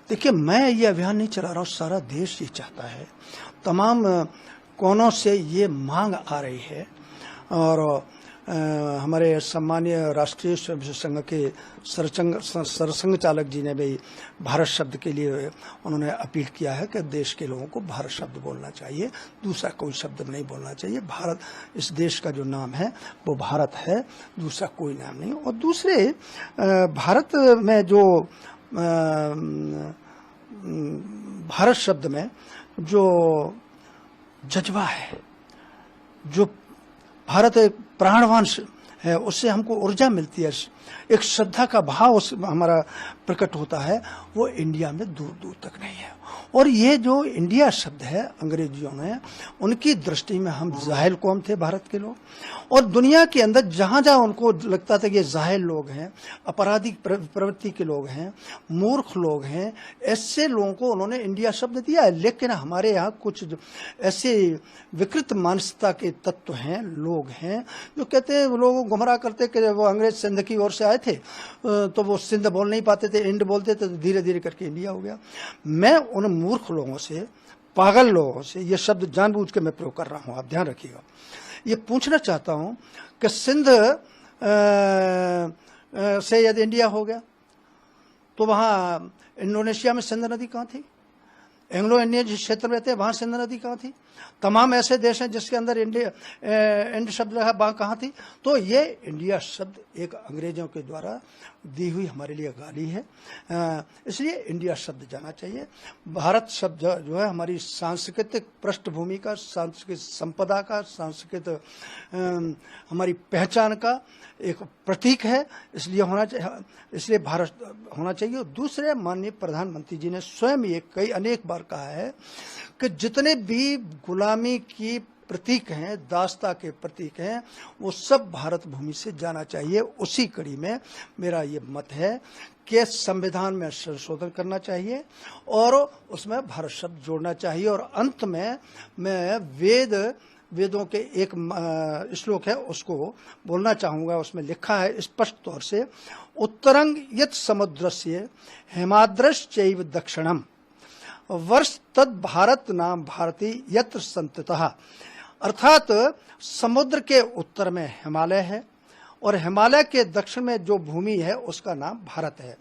देखिए, मैं ये अभियान नहीं चला रहा हूँ, सारा देश ये चाहता है। तमाम कोनों से ये मांग आ रही है और हमारे सम्मानीय राष्ट्रीय स्वयंसेवक संघ के सरसंघ चालक जी ने भी भारत शब्द के लिए उन्होंने अपील किया है कि देश के लोगों को भारत शब्द बोलना चाहिए, दूसरा कोई शब्द नहीं बोलना चाहिए। भारत, इस देश का जो नाम है वो भारत है, दूसरा कोई नाम नहीं। और दूसरे, भारत में जो भारत शब्द में जो जज्बा है, जो भारत एक प्राणवान है, उससे हमको ऊर्जा मिलती है, एक श्रद्धा का भाव उस हमारा प्रकट होता है, वो इंडिया में दूर दूर तक नहीं है। और ये जो इंडिया शब्द है, अंग्रेजियों ने, उनकी दृष्टि में हम जाहिल कौम थे भारत के लोग, और दुनिया के अंदर जहां जहां उनको लगता था कि ये जाहिल लोग हैं, आपराधिक प्रवृत्ति के लोग हैं, मूर्ख लोग हैं, ऐसे लोगों को उन्होंने इंडिया शब्द दिया है। लेकिन हमारे यहाँ कुछ ऐसे विकृत मानसिकता के तत्व हैं, लोग हैं, जो कहते हैं, लोग गुमराह करते कि वो अंग्रेज सिंध की ओर से आए थे तो वो सिंध बोल नहीं पाते थे, इंड बोलते थे, तो धीरे धीरे करके इंडिया हो गया। मैं उन मूर्ख लोगों से, पागल लोगों से, ये शब्द जानबूझ के मैं प्रयोग कर रहा हूं, आप ध्यान रखिएगा, ये पूछना चाहता हूं कि सिंध से यदि इंडिया हो गया तो वहां इंडोनेशिया में सिंध नदी कहां थी? एंग्लो इंडियन जिस क्षेत्र में थे वहां सिंध नदी कहां थी? तमाम ऐसे देश हैं जिसके अंदर इंड शब्द है, वहां कहां थी? तो ये इंडिया शब्द एक अंग्रेजों के द्वारा दी हुई हमारे लिए गाली है, इसलिए इंडिया शब्द जाना चाहिए। भारत शब्द जो है हमारी सांस्कृतिक पृष्ठभूमि का, सांस्कृतिक संपदा का, सांस्कृतिक हमारी पहचान का एक प्रतीक है, इसलिए होना चाहिए, इसलिए भारत होना चाहिए। दूसरे, माननीय प्रधानमंत्री जी ने स्वयं ये अनेक बार कहा है कि जितने भी गुलामी की प्रतीक हैं, दासता के प्रतीक हैं, वो सब भारत भूमि से जाना चाहिए। उसी कड़ी में मेरा ये मत है कि संविधान में संशोधन करना चाहिए और उसमें भारत शब्द जोड़ना चाहिए। और अंत में मैं वेदों के एक श्लोक है, उसको बोलना चाहूंगा। उसमें लिखा है स्पष्ट तौर से, उत्तरंग यत् समुद्रस्य हिमाद्रश्चैव दक्षिणम वर्ष तद भारत नाम भारती यत्र संततः। अर्थात समुद्र के उत्तर में हिमालय है और हिमालय के दक्षिण में जो भूमि है उसका नाम भारत है।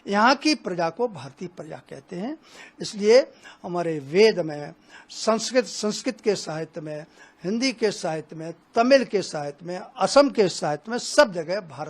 यहाँ की प्रजा को भारतीय प्रजा कहते हैं। इसलिए हमारे वेद में, संस्कृत के साहित्य में, हिंदी के साहित्य में, तमिल के साहित्य में, असम के साहित्य में, सब जगह भारत